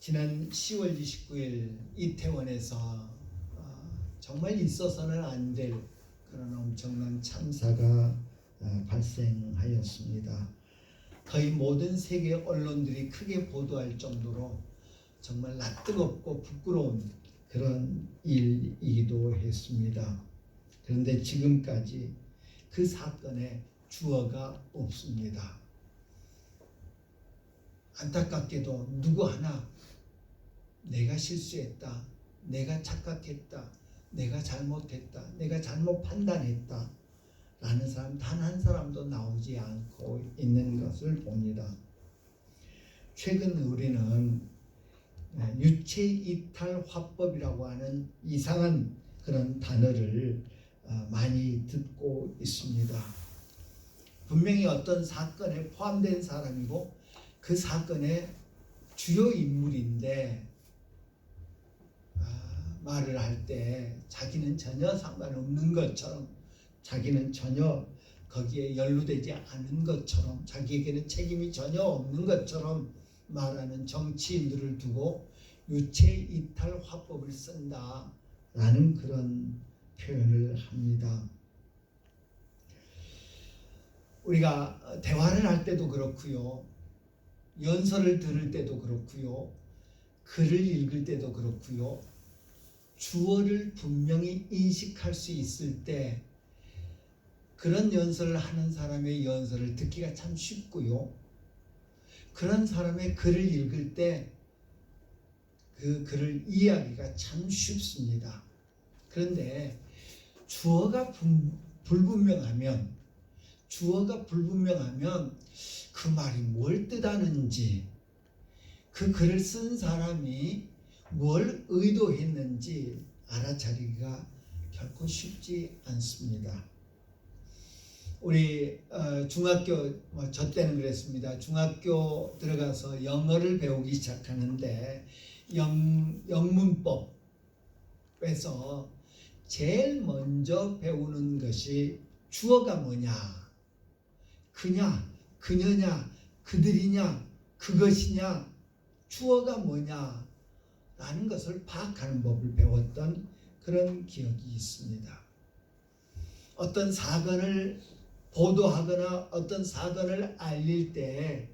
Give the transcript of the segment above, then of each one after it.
지난 10월 29일 이태원에서 정말 있어서는 안 될 그런 엄청난 참사가 발생하였습니다. 거의 모든 세계 언론들이 크게 보도할 정도로 정말 낯뜨겁고 부끄러운 그런 일이기도 했습니다. 그런데 지금까지 그 사건에 주어가 없습니다. 안타깝게도 누구 하나 내가 실수했다, 내가 착각했다, 내가 잘못했다, 내가 잘못 판단했다 라는 사람 단 한 사람도 나오지 않고 있는 것을 봅니다. 최근 우리는 유체이탈 화법이라고 하는 이상한 그런 단어를 많이 듣고 있습니다. 분명히 어떤 사건에 포함된 사람이고 그 사건의 주요 인물인데 말을 할 때 자기는 전혀 상관없는 것처럼, 자기는 전혀 거기에 연루되지 않은 것처럼, 자기에게는 책임이 전혀 없는 것처럼 말하는 정치인들을 두고 유체이탈 화법을 쓴다라는 그런 표현을 합니다. 우리가 대화를 할 때도 그렇고요, 연설을 들을 때도 그렇고요, 글을 읽을 때도 그렇고요, 주어를 분명히 인식할 수 있을 때 그런 연설을 하는 사람의 연설을 듣기가 참 쉽고요, 그런 사람의 글을 읽을 때 그 글을 이해하기가 참 쉽습니다. 그런데 주어가 불분명하면 그 말이 뭘 뜻하는지, 그 글을 쓴 사람이 뭘 의도했는지 알아차리기가 결코 쉽지 않습니다. 우리 중학교, 저 때는 그랬습니다. 중학교 들어가서 영어를 배우기 시작하는데 영문법에서 제일 먼저 배우는 것이 주어가 뭐냐, 그냐, 그녀냐, 그들이냐, 그것이냐, 주어가 뭐냐 라는 것을 파악하는 법을 배웠던 그런 기억이 있습니다. 어떤 사건을 보도하거나 어떤 사건을 알릴 때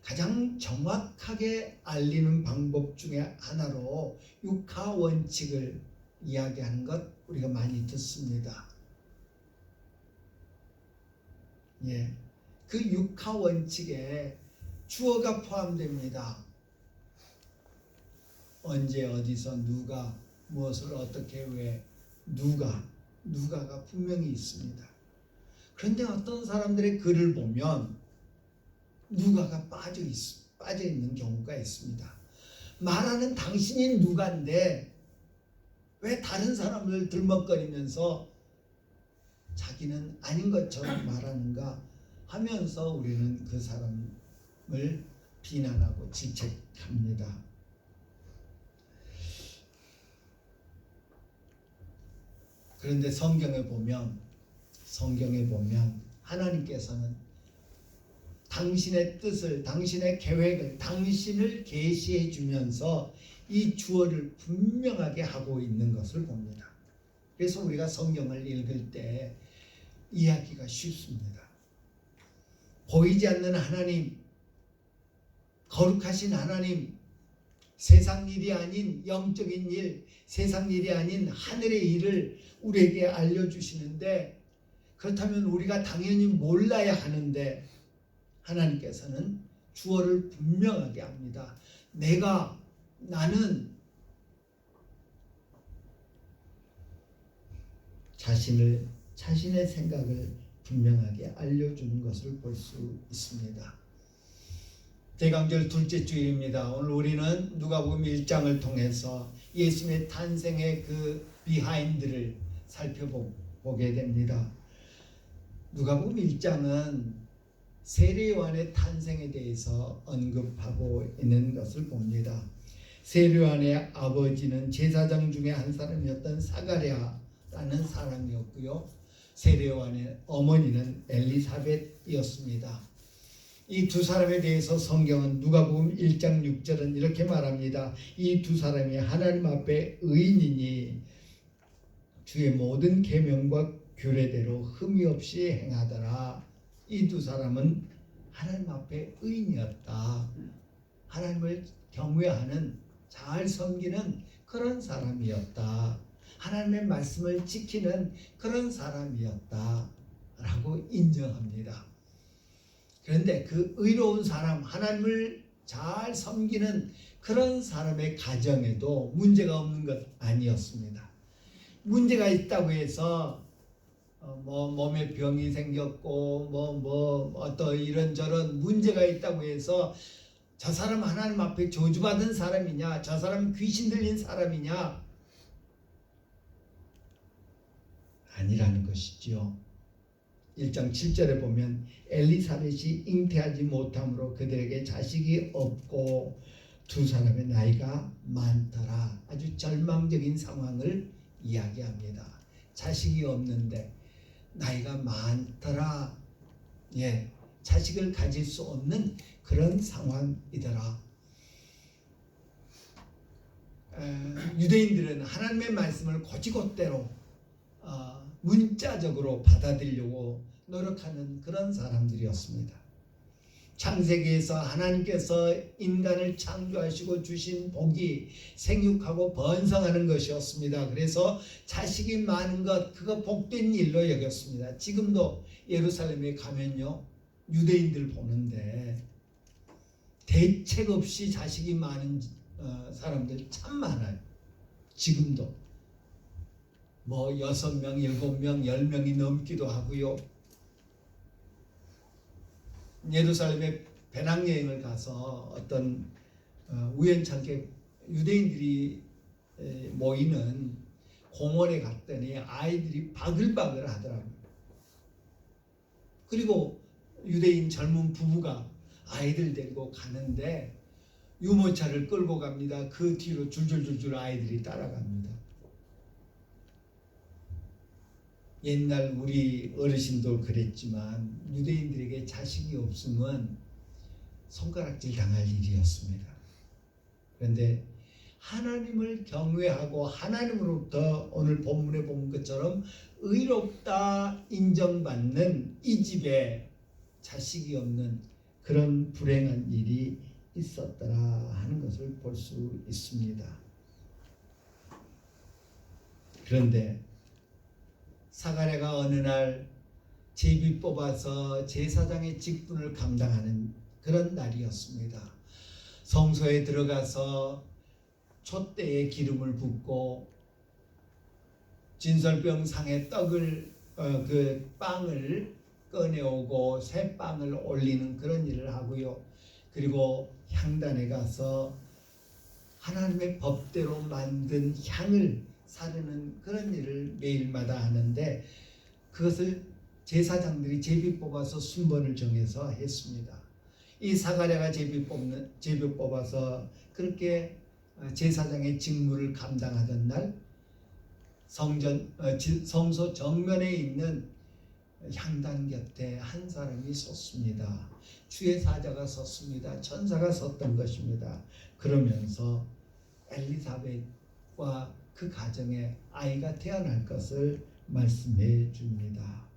가장 정확하게 알리는 방법 중에 하나로 육하 원칙을 이야기하는 것 우리가 많이 듣습니다. 그 육하 원칙에 주어가 포함됩니다. 언제 어디서 누가 무엇을 어떻게 왜 누가가 분명히 있습니다. 그런데 어떤 사람들의 글을 보면 누가가 빠져 있는 경우가 있습니다. 말하는 당신이 누가인데 왜 다른 사람을 들먹거리면서 자기는 아닌 것처럼 말하는가 하면서 우리는 그 사람을 비난하고 질책합니다. 그런데 성경에 보면 하나님께서는 당신의 뜻을, 당신의 계획을, 당신을 계시해 주면서 이 주어를 분명하게 하고 있는 것을 봅니다. 그래서 우리가 성경을 읽을 때 이해하기가 쉽습니다. 보이지 않는 하나님, 거룩하신 하나님, 세상 일이 아닌 영적인 일, 세상 일이 아닌 하늘의 일을 우리에게 알려주시는데, 그렇다면 우리가 당연히 몰라야 하는데 하나님께서는 주어를 분명하게 합니다. 나는 자신의 생각을 분명하게 알려주는 것을 볼 수 있습니다. 대강절 둘째 주일입니다. 오늘 우리는 누가복음 1장을 통해서 예수님의 탄생의 그 비하인드를 살펴보게 됩니다. 누가복음 1장은 세례요한의 탄생에 대해서 언급하고 있는 것을 봅니다. 세례요한의 아버지는 제사장 중에 한 사람이었던 사가랴라는 사람이었고요, 세례요한의 어머니는 엘리사벳이었습니다. 이 두 사람에 대해서 성경은 누가복음 1장 6절은 이렇게 말합니다. 이 두 사람이 하나님 앞에 의인이니 주의 모든 계명과 규례대로 흠이 없이 행하더라. 이 두 사람은 하나님 앞에 의인이었다. 하나님을 경외하는, 잘 섬기는 그런 사람이었다. 하나님의 말씀을 지키는 그런 사람이었다 라고 인정합니다. 그런데 그 의로운 사람, 하나님을 잘 섬기는 그런 사람의 가정에도 문제가 없는 것 아니었습니다. 문제가 있다고 해서 몸에 병이 생겼고 어떤 이런저런 문제가 있다고 해서 저 사람 하나님 앞에 저주받은 사람이냐, 저 사람 귀신 들린 사람이냐, 아니라는 것이지요. 1장 7절에 보면 엘리사벳이 잉태하지 못함으로 그들에게 자식이 없고 두 사람의 나이가 많더라. 아주 절망적인 상황을 이야기합니다. 자식이 없는데 나이가 많더라. 예, 자식을 가질 수 없는 그런 상황이더라. 유대인들은 하나님의 말씀을 곧이곧대로 문자적으로 받아들이려고 노력하는 그런 사람들이었습니다. 창세기에서 하나님께서 인간을 창조하시고 주신 복이 생육하고 번성하는 것이었습니다. 그래서 자식이 많은 것, 그거 복된 일로 여겼습니다. 지금도 예루살렘에 가면요, 유대인들 보는데 대책 없이 자식이 많은 사람들 참 많아요. 지금도 6명, 7명, 10명이 넘기도 하고요. 예루살렘에 배낭여행을 가서 어떤 우연찮게 유대인들이 모이는 공원에 갔더니 아이들이 바글바글 하더라고요. 그리고 유대인 젊은 부부가 아이들 데리고 가는데 유모차를 끌고 갑니다. 그 뒤로 줄줄줄줄 아이들이 따라갑니다. 옛날 우리 어르신도 그랬지만 유대인들에게 자식이 없으면 손가락질 당할 일이었습니다. 그런데 하나님을 경외하고 하나님으로부터 오늘 본문에 본 것처럼 의롭다 인정받는 이 집에 자식이 없는 그런 불행한 일이 있었더라 하는 것을 볼 수 있습니다. 그런데 사가랴가 어느 날 제비 뽑아서 제사장의 직분을 감당하는 그런 날이었습니다. 성소에 들어가서 촛대에 기름을 붓고 진설병 상에 떡을 그 빵을 꺼내오고 새 빵을 올리는 그런 일을 하고요. 그리고 향단에 가서 하나님의 법대로 만든 향을 사르는 그런 일을 매일마다 하는데 그것을 제사장들이 제비 뽑아서 순번을 정해서 했습니다. 이 사가랴가 제비 뽑아서 그렇게 제사장의 직무를 감당하던 날 성소 정면에 있는 향단 곁에 한 사람이 섰습니다. 주의 사자가 섰습니다. 천사가 섰던 것입니다. 그러면서 엘리사벳과 그 가정에 아이가 태어날 것을 말씀해 줍니다.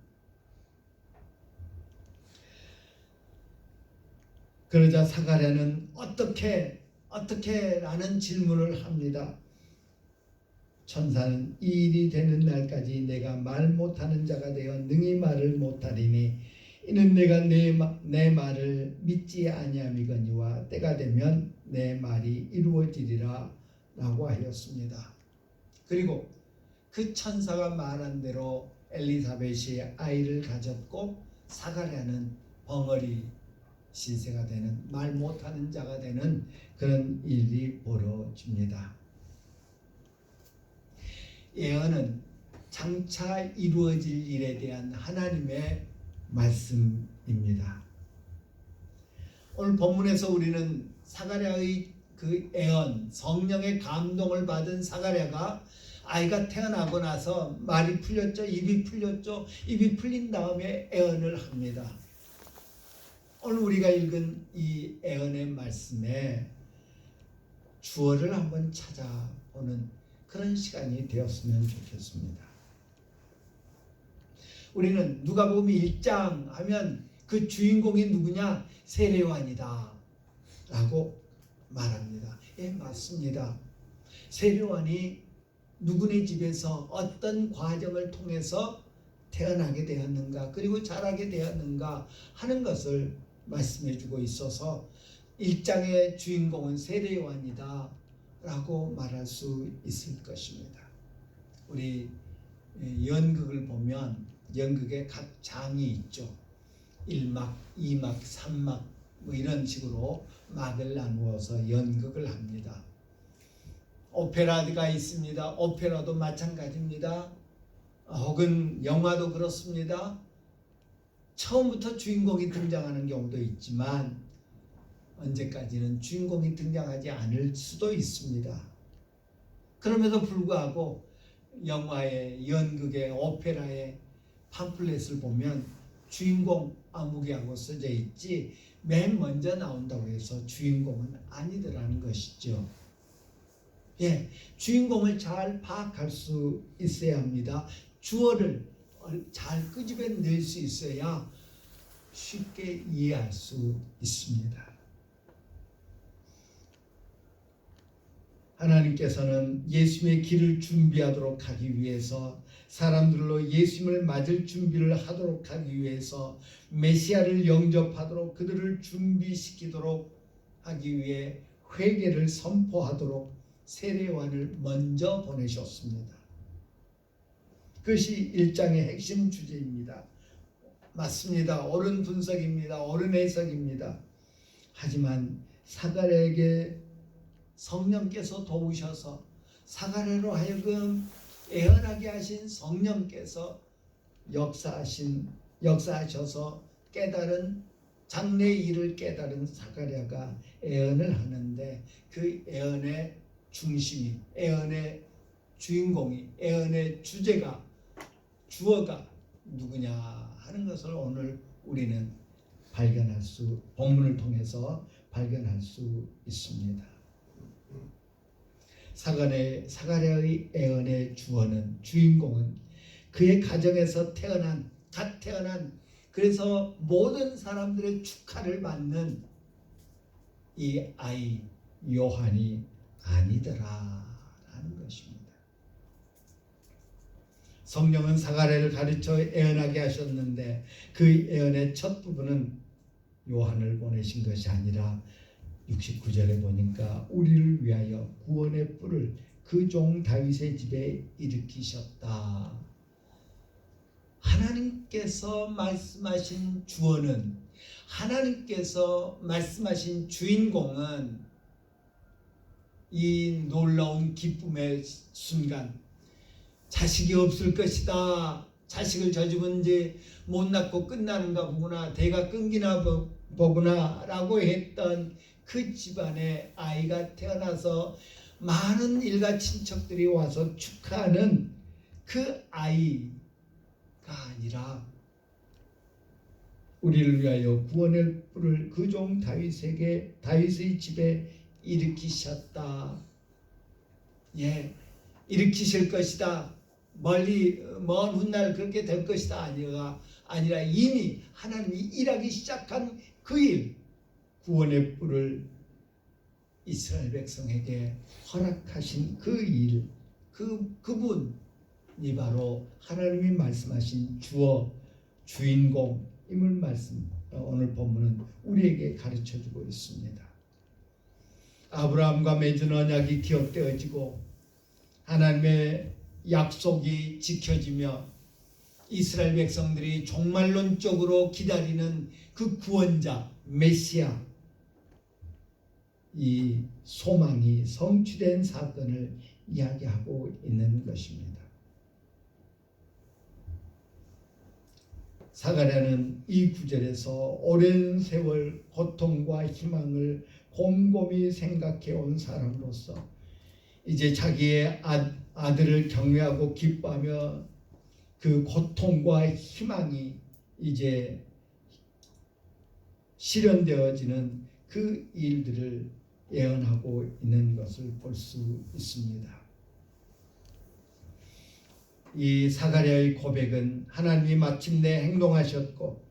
그러자 사가랴는 어떻게 라는 질문을 합니다. 천사는 이 일이 되는 날까지 내가 말 못하는 자가 되어 능히 말을 못하리니 이는 내가 내 말을 믿지 아니함이거니와 때가 되면 내 말이 이루어지리라 라고 하였습니다. 그리고 그 천사가 말한 대로 엘리사벳이 아이를 가졌고 사가랴는 벙어리 시세가 되는, 말 못하는 자가 되는 그런 일이 벌어집니다. 예언은 장차 이루어질 일에 대한 하나님의 말씀입니다. 오늘 본문에서 우리는 사가랴의 그 예언, 성령의 감동을 받은 사가랴가 아이가 태어나고 나서 말이 풀렸죠. 입이 풀린 다음에 예언을 합니다. 오늘 우리가 읽은 이 애언의 말씀에 주어를 한번 찾아보는 그런 시간이 되었으면 좋겠습니다. 우리는 누가복음 1장 하면 그 주인공이 누구냐? 세례요한이다 라고 말합니다. 예, 맞습니다. 세례요한이 누구네 집에서 어떤 과정을 통해서 태어나게 되었는가, 그리고 자라게 되었는가 하는 것을 말씀해 주고 있어서 1장의 주인공은 세례요한이다 라고 말할 수 있을 것입니다. 우리 연극을 보면 연극에 각 장이 있죠. 1막, 2막, 3막 뭐 이런 식으로 막을 나누어서 연극을 합니다. 오페라가 있습니다. 오페라도 마찬가지입니다. 혹은 영화도 그렇습니다. 처음부터 주인공이 등장하는 경우도 있지만 언제까지는 주인공이 등장하지 않을 수도 있습니다. 그럼에도 불구하고 영화의, 연극의, 오페라의 팜플렛을 보면 주인공 아무개하고 써져 있지 맨 먼저 나온다고 해서 주인공은 아니더라는 것이죠. 예, 주인공을 잘 파악할 수 있어야 합니다. 주어를 잘 끄집어낼 수 있어야 쉽게 이해할 수 있습니다. 하나님께서는 예수님의 길을 준비하도록 하기 위해서, 사람들로 예수님을 맞을 준비를 하도록 하기 위해서, 메시아를 영접하도록 그들을 준비시키도록 하기 위해 회개를 선포하도록 세례요한을 먼저 보내셨습니다. 그것이 1장의 핵심 주제입니다. 맞습니다. 옳은 분석입니다. 옳은 해석입니다. 하지만 사가랴에게 성령께서 도우셔서 사가랴로 하여금 애언하게 하신 성령께서 역사하셔서 깨달은 장래의 일을 깨달은 사가랴가 애언을 하는데, 그 애언의 중심이, 애언의 주인공이, 애언의 주어가 누구냐 하는 것을 오늘 우리는 본문을 통해서 발견할 수 있습니다. 사가랴의 애언의 주인공은 그의 가정에서 갓 태어난, 그래서 모든 사람들의 축하를 받는 이 아이 요한이 아니더라라는 것입니다. 성령은 사가랴를 가르쳐 애언하게 하셨는데 그 애언의 첫 부분은 요한을 보내신 것이 아니라 69절에 보니까 우리를 위하여 구원의 뿔을 그 종 다윗의 집에 일으키셨다. 하나님께서 말씀하신 주어는, 하나님께서 말씀하신 주인공은 이 놀라운 기쁨의 순간, 자식이 없을 것이다, 자식을 져주면 이제 못 낳고 끝나는가 보구나, 대가 끊기나 보구나 라고 했던 그 집안에 아이가 태어나서 많은 일가 친척들이 와서 축하하는 그 아이가 아니라 우리를 위하여 구원의 뿔을 그 종 다윗의 집에 일으키셨다. 예, 일으키실 것이다. 멀리 먼 훗날 그렇게 될 것이다 아니라 이미 하나님이 일하기 시작한 그 일, 구원의 뿔을 이스라엘 백성에게 허락하신 그 일, 그분이 바로 하나님이 말씀하신 주인공임을 오늘 본문은 우리에게 가르쳐주고 있습니다. 아브라함과 맺은 언약이 기억되어지고 하나님의 약속이 지켜지며 이스라엘 백성들이 종말론적으로 기다리는 그 구원자 메시아, 이 소망이 성취된 사건을 이야기하고 있는 것입니다. 사가랴는 이 구절에서 오랜 세월 고통과 희망을 곰곰이 생각해 온 사람으로서 이제 자기의 아들을 경외하고 기뻐하며 그 고통과 희망이 이제 실현되어지는 그 일들을 예언하고 있는 것을 볼 수 있습니다. 이 사가랴의 고백은 하나님이 마침내 행동하셨고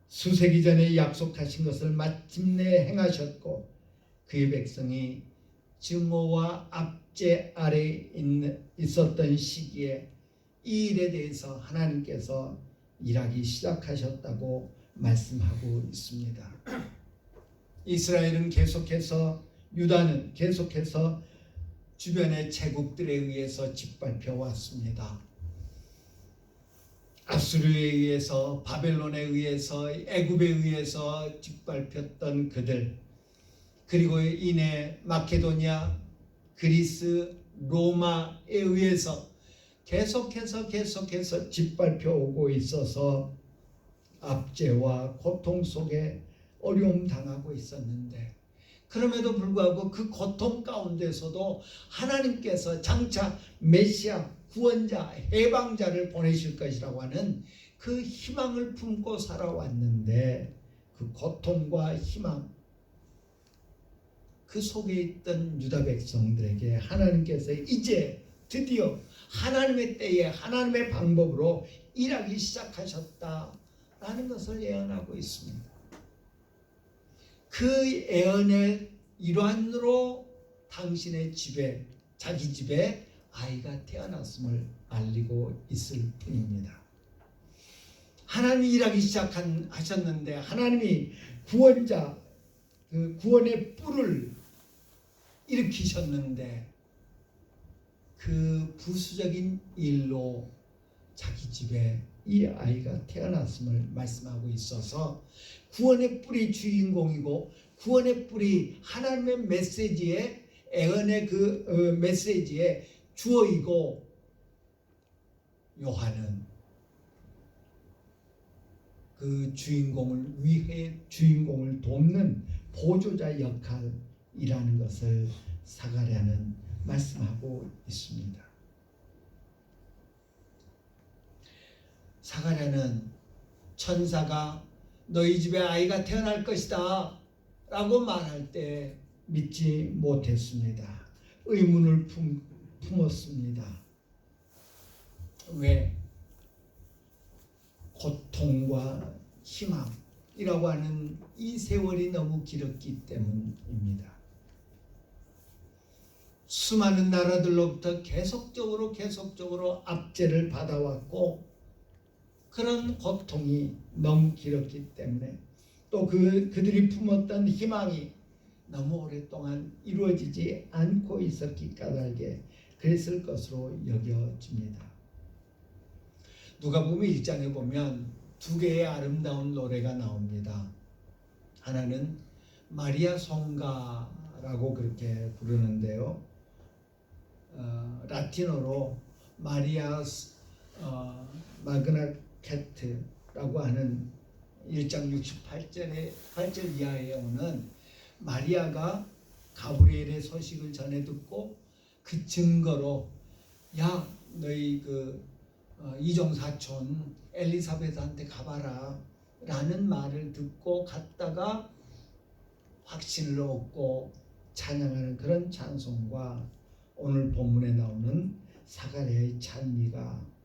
수세기 전에 약속하신 것을 마침내 행하셨고 그의 백성이 증오와 압제 아래 있었던 시기에 이 일에 대해서 하나님께서 일하기 시작하셨다고 말씀하고 있습니다. 이스라엘은 계속해서, 유다는 계속해서 주변의 제국들에 의해서 짓밟혀 왔습니다. 아수르에 의해서, 바벨론에 의해서, 애굽에 의해서 짓밟혔던 그들, 그리고 이내 마케도니아, 그리스, 로마에 의해서 계속해서 짓밟혀 오고 있어서 압제와 고통 속에 어려움 당하고 있었는데, 그럼에도 불구하고 그 고통 가운데서도 하나님께서 장차 메시아, 구원자, 해방자를 보내실 것이라고 하는 그 희망을 품고 살아왔는데, 그 고통과 희망, 그 속에 있던 유다 백성들에게 하나님께서 이제 드디어 하나님의 때에 하나님의 방법으로 일하기 시작하셨다라는 것을 예언하고 있습니다. 그 예언의 일환으로 당신의 집에, 자기 집에 아이가 태어났음을 알리고 있을 뿐입니다. 하나님이 일하기 시작하셨는데, 하나님이 구원자, 그 구원의 뿔을 일으키셨는데, 그 부수적인 일로 자기 집에 이 아이가 태어났음을 말씀하고 있어서 구원의 뿔이 주인공이고, 구원의 뿔이 하나님의 메시지의, 애언의 그 메시지의 주어이고, 요한은 그 주인공을 위해 주인공을 돕는 보조자 역할이라는 것을 사가랴는 말씀하고 있습니다. 사가랴는 천사가 너희 집에 아이가 태어날 것이다 라고 말할 때 믿지 못했습니다. 의문을 품었습니다. 왜? 고통과 희망이라고 하는 이 세월이 너무 길었기 때문입니다. 수많은 나라들로부터 계속적으로 압제를 받아왔고, 그런 고통이 너무 길었기 때문에, 또 그들이 품었던 희망이 너무 오랫동안 이루어지지 않고 있었기 까닭에 그랬을 것으로 여겨집니다. 누가복음 1장에 보면 두 개의 아름다운 노래가 나옵니다. 하나는 마리아 송가라고 그렇게 부르는데요, 라틴어로 마리아 마그나 캐트라고 하는 1장 8절 이하에 오는, 마리아가 가브리엘의 소식을 전해 듣고 그 증거로 야 너희 그 이종 사촌 엘리사벳한테 가봐라 라는 말을 듣고 갔다가 확신을 얻고 찬양하는 그런 찬송과 오늘 본문에 나오는 사가랴의 찬미가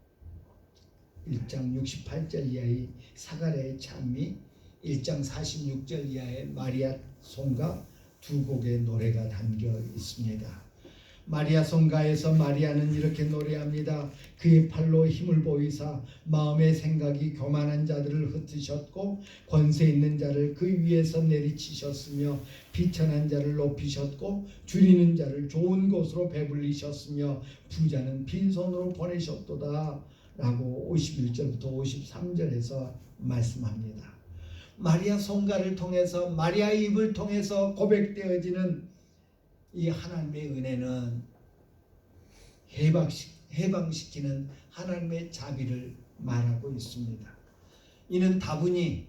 1장 68절 이하의 사가랴의 찬미, 1장 46절 이하의 마리아 송가 두 곡의 노래가 담겨 있습니다. 마리아 송가에서 마리아는 이렇게 노래합니다. 그의 팔로 힘을 보이사 마음의 생각이 교만한 자들을 흩으셨고, 권세 있는 자를 그 위에서 내리치셨으며, 비천한 자를 높이셨고, 줄이는 자를 좋은 곳으로 배불리셨으며, 부자는 빈손으로 보내셨도다 라고 51절부터 53절에서 말씀합니다. 마리아 송가를 통해서, 마리아의 입을 통해서 고백되어지는 이 하나님의 은혜는 해방시키는 하나님의 자비를 말하고 있습니다. 이는 다분히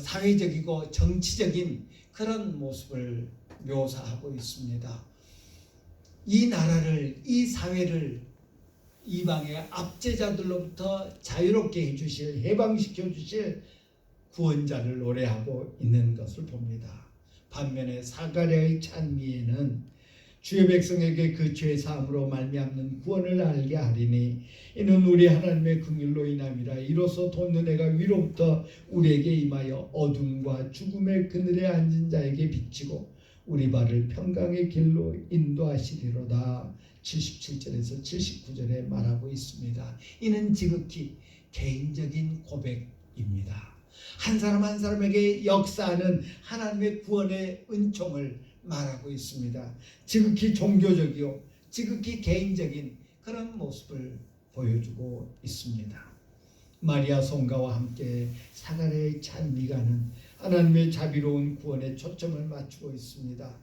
사회적이고 정치적인 그런 모습을 묘사하고 있습니다. 이 나라를, 이 사회를 이방의 압제자들로부터 자유롭게 해주실, 해방시켜 주실 구원자를 노래하고 있는 것을 봅니다. 반면에 사가랴의 찬미에는 주의 백성에게 그 죄 사함으로 말미암는 구원을 알게 하리니 이는 우리 하나님의 긍휼로 인함이라. 이로써 돋는 해가 위로부터 우리에게 임하여 어둠과 죽음의 그늘에 앉은 자에게 비치고 우리 발을 평강의 길로 인도하시리로다. 77절에서 79절에 말하고 있습니다. 이는 지극히 개인적인 고백입니다. 한 사람 한 사람에게 역사하는 하나님의 구원의 은총을 말하고 있습니다. 지극히 종교적이요 지극히 개인적인 그런 모습을 보여주고 있습니다. 마리아 성가와 함께 사가랴의 찬미가는 하나님의 자비로운 구원에 초점을 맞추고 있습니다.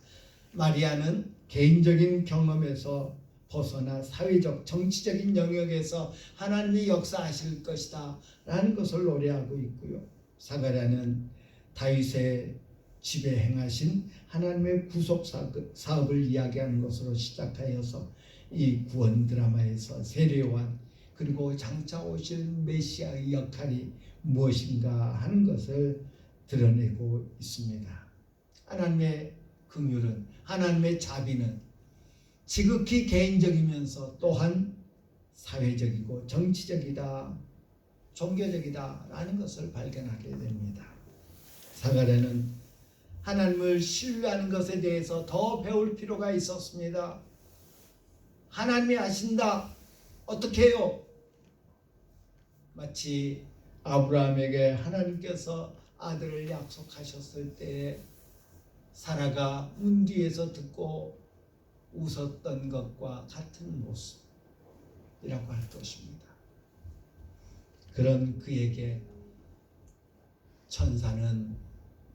마리아는 개인적인 경험에서 벗어나 사회적 정치적인 영역에서 하나님이 역사하실 것이다 라는 것을 노래하고 있고요. 사가랴는 다윗의 집에 행하신 하나님의 구속 사업을 이야기하는 것으로 시작하여서 이 구원 드라마에서 세례요한 그리고 장차 오실 메시아의 역할이 무엇인가 하는 것을 드러내고 있습니다. 하나님의 긍휼은, 하나님의 자비는 지극히 개인적이면서 또한 사회적이고 정치적이다, 종교적이다 라는 것을 발견하게 됩니다. 사가랴는 하나님을 신뢰하는 것에 대해서 더 배울 필요가 있었습니다. 하나님이 하신다. 어떻게 해요? 마치 아브라함에게 하나님께서 아들을 약속하셨을 때 사라가 문 뒤에서 듣고 웃었던 것과 같은 모습이라고 할 것입니다. 그런 그에게 천사는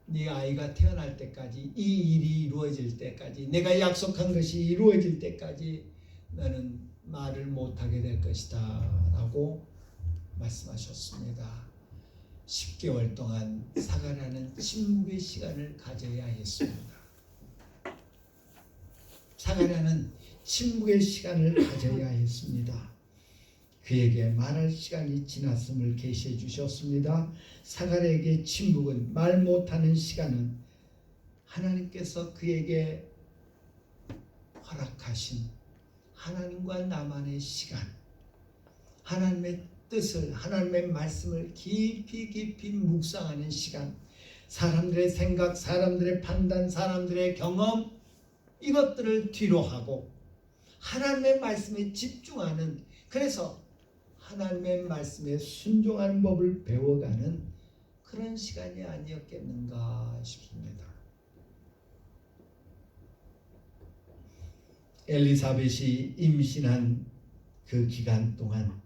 네 아이가 태어날 때까지, 이 일이 이루어질 때까지, 내가 약속한 것이 이루어질 때까지 너는 말을 못하게 될 것이다 라고 말씀하셨습니다. 10개월 동안 사가랴는 침묵의 시간을 가져야 했습니다. 사가랴는 침묵의 시간을 가져야 했습니다. 그에게 말할 시간이 지났음을 계시해 주셨습니다. 사가랴에게 침묵은, 말 못하는 시간은 하나님께서 그에게 허락하신 하나님과 나만의 시간, 하나님의 뜻을, 하나님의 말씀을 깊이 묵상하는 시간, 사람들의 생각, 사람들의 판단, 사람들의 경험, 이것들을 뒤로 하고 하나님의 말씀에 집중하는, 그래서 하나님의 말씀에 순종하는 법을 배워가는 그런 시간이 아니었겠는가 싶습니다. 엘리사벳이 임신한 그 기간 동안,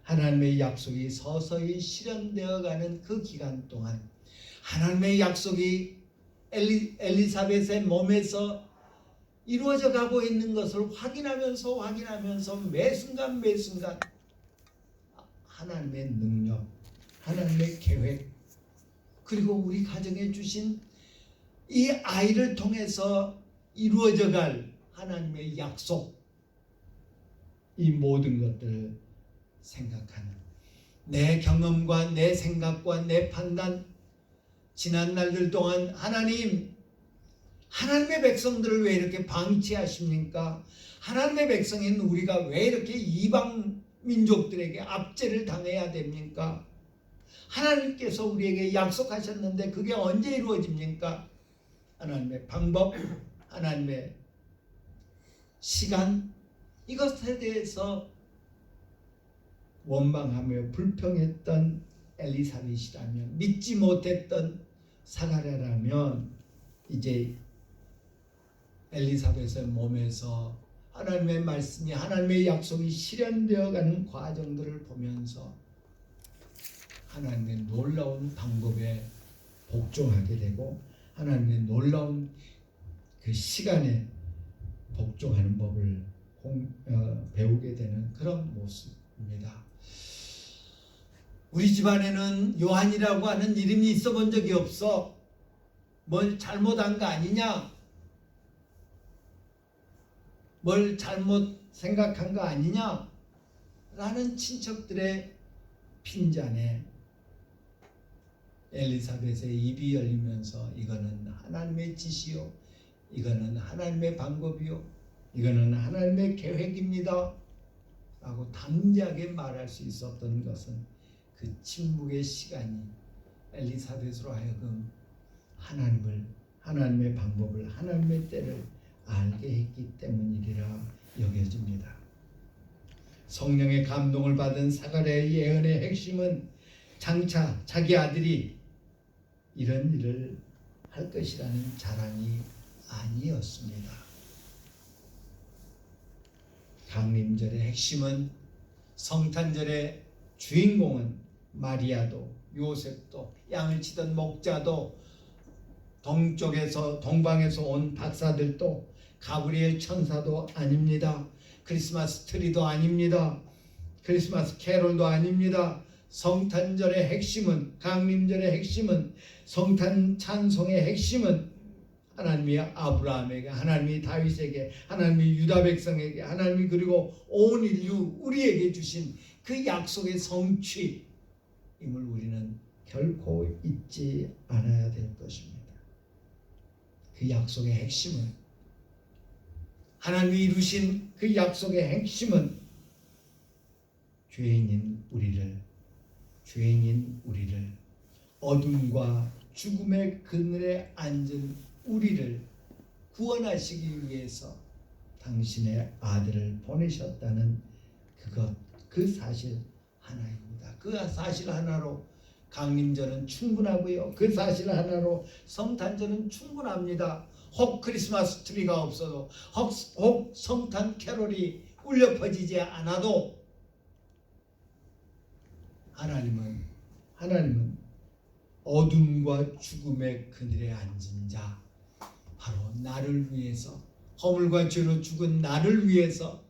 하나님의 약속이 서서히 실현되어가는 그 기간 동안 하나님의 약속이 엘리사벳의 몸에서 이루어져 가고 있는 것을 확인하면서 매 순간 하나님의 능력, 하나님의 계획, 그리고 우리 가정에 주신 이 아이를 통해서 이루어져 갈 하나님의 약속, 이 모든 것들을 생각하는 내 경험과 내 생각과 내 판단, 지난 날들 동안 하나님의 백성들을 왜 이렇게 방치하십니까? 하나님의 백성인 우리가 왜 이렇게 이방 민족들에게 압제를 당해야 됩니까? 하나님께서 우리에게 약속하셨는데 그게 언제 이루어집니까? 하나님의 방법, 하나님의 시간, 이것에 대해서 원망하며 불평했던 엘리사벳이라면, 믿지 못했던 사가랴라면, 이제 엘리사벳의 몸에서 하나님의 말씀이, 하나님의 약속이 실현되어가는 과정들을 보면서 하나님의 놀라운 방법에 복종하게 되고 하나님의 놀라운 그 시간에 복종하는 법을 배우게 되는 그런 모습입니다. 우리 집안에는 요한이라고 하는 이름이 있어 본 적이 없어. 뭘 잘못한 거 아니냐? 뭘 잘못 생각한 거 아니냐? 라는 친척들의 핀잔에 엘리사벳의 입이 열리면서 이거는 하나님의 지시요, 이거는 하나님의 방법이요, 이거는 하나님의 계획입니다 라고 담대하게 말할 수 있었던 것은 그 침묵의 시간이 엘리사벳으로 하여금 하나님의 방법을, 하나님의 때를 알게 했기 때문이리라 여겨집니다. 성령의 감동을 받은 사가랴의 예언의 핵심은 장차 자기 아들이 이런 일을 할 것이라는 자랑이 아니었습니다. 강림절의 핵심은, 성탄절의 주인공은 마리아도 요셉도 양을 치던 목자도 동방에서 온 박사들도 가브리엘 천사도 아닙니다. 크리스마스 트리도 아닙니다. 크리스마스 캐롤도 아닙니다. 성탄절의 핵심은, 강림절의 핵심은, 성탄 찬송의 핵심은 하나님이 아브라함에게, 하나님이 다윗에게, 하나님이 유다 백성에게, 하나님이 그리고 온 인류 우리에게 주신 그 약속의 성취임을 우리는 결코 잊지 않아야 될 것입니다. 그 약속의 핵심은, 하나님이 이루신 그 약속의 핵심은 죄인인 우리를 어둠과 죽음의 그늘에 앉은 우리를 구원하시기 위해서 당신의 아들을 보내셨다는 그 사실 하나입니다. 그 사실 하나로 강림절은 충분하고요. 그 사실 하나로 성탄절은 충분합니다. 혹 크리스마스 트리가 없어도, 혹 성탄 캐롤이 울려 퍼지지 않아도 하나님은 어둠과 죽음의 그늘에 앉은 자, 바로 나를 위해서, 허물과 죄로 죽은 나를 위해서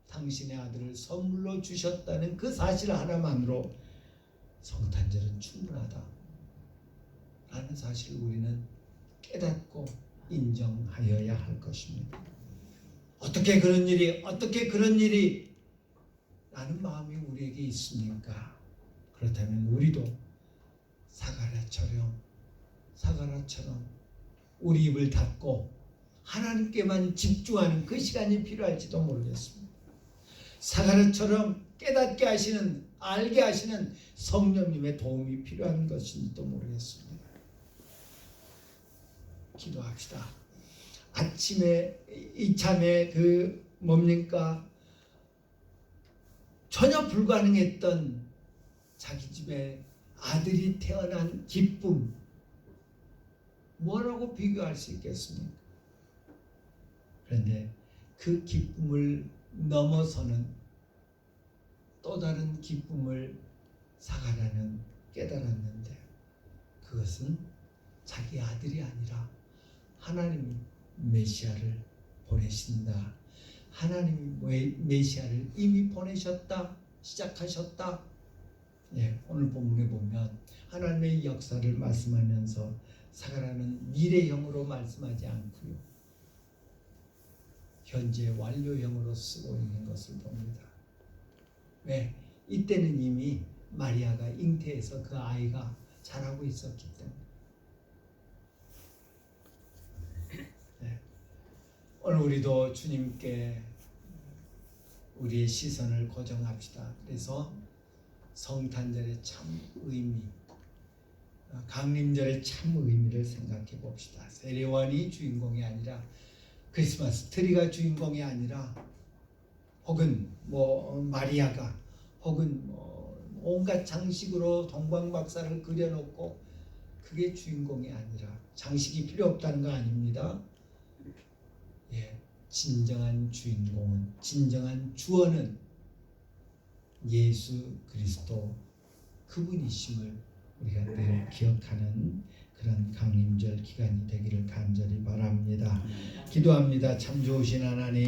당신의 아들을 선물로 주셨다는 그 사실 하나만으로 성탄절은 충분하다 라는 사실을 우리는 깨닫고 인정하여야 할 것입니다. 어떻게 그런 일이 라는 마음이 우리에게 있습니까? 그렇다면 우리도 사가랴처럼 우리 입을 닫고 하나님께만 집중하는 그 시간이 필요할지도 모르겠습니다. 사가랴처럼 깨닫게 하시는, 알게 하시는 성령님의 도움이 필요한 것인지도 모르겠습니다. 기도합시다. 아침에 이참에 뭡니까? 전혀 불가능했던 자기 집에 아들이 태어난 기쁨, 뭐라고 비교할 수 있겠습니까? 그런데 그 기쁨을 넘어서는 또 다른 기쁨을 사가랴는 깨달았는데, 그것은 자기 아들이 아니라 하나님이 메시아를 보내신다. 하나님이 메시아를 이미 보내셨다, 시작하셨다. 오늘 본문에 보면 하나님의 역사를 말씀하면서 사가랴는 미래형으로 말씀하지 않고요, 현재 완료형으로 쓰고 있는 것을 봅니다. 왜? 이때는 이미 마리아가 잉태해서 그 아이가 자라고 있었기 때문에. 오늘 우리도 주님께 우리의 시선을 고정합시다. 그래서 성탄절의 참 의미, 강림절의 참 의미를 생각해 봅시다. 세례요한이 주인공이 아니라, 크리스마스 트리가 주인공이 아니라, 혹은 마리아가, 혹은 온갖 장식으로 동방박사를 그려놓고 그게 주인공이 아니라, 장식이 필요 없다는 거 아닙니다. 진정한 주인공은, 진정한 주어는 예수 그리스도 그분이심을 우리가 늘 기억하는 그런 강림절 기간이 되기를 간절히 바랍니다. 기도합니다. 참 좋으신 하나님,